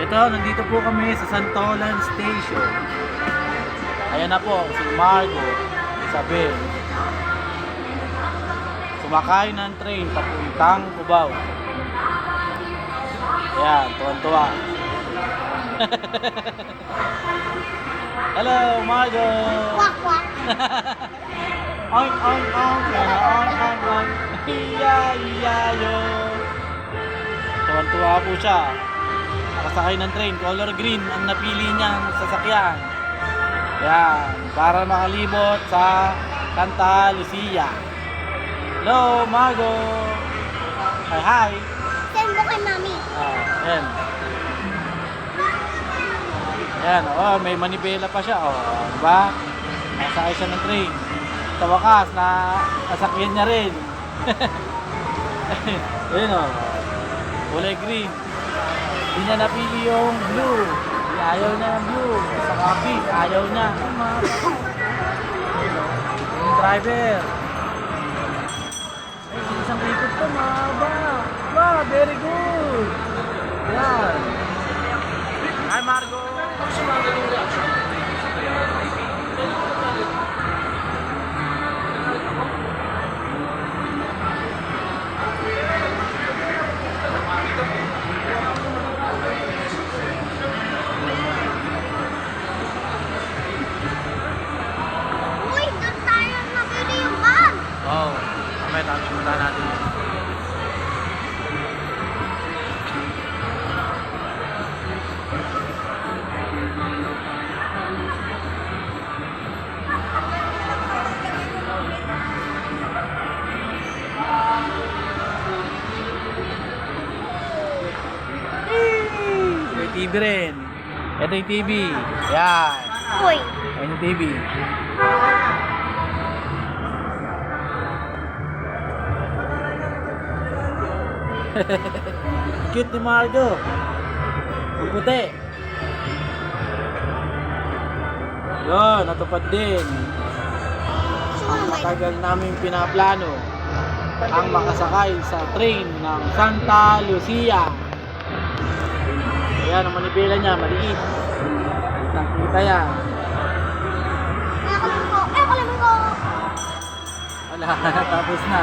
Ito, nandito po kami sa Santolan Station. Ayan na po, si Margo, Isabel. Sumakay ng train papuntang Cubao. Ayan, tuwan-tuwa. Hello, Margo! Quack, quack. Oink, oink, oink, oink, oink, oink. Iya, iya, yo. Tuwan-tuwa po siya. Nakasakay ng train, color green ang napili niyang sasakyan. Yan, para makalibot sa Santa Lucia. Hello, Margo. Hi, hi. Send mo kay mami. Yan. Yan, oh, may manibela pa siya, oh, diba? Nakasakay siya ng train. Sa wakas, nasakyan niya rin. Ayun, oh. Kulay green. Hindi niya napili yung blue. Ayaw niya ng blue. Sa coffee, ayaw niya. Yung driver. Ay, isang ikot pa, mahaba. Wow, very good. Yan. Hi, Margo. Uy, doon tayo nabili yung van. Wow. Mamaya tayo pumunta natin yun. May TV rin. Ito yung TV. Yan. Uy. Ayan yung TV. Cute ni Margo. Ang puti. Yun, natupad din. Ang matagal namin pinaplano ang makasakay sa train ng Santa Lucia. Ayan, ang manibela niya, maliit. Kitang-kita yan. Kalamin ko. Wala, tapos na.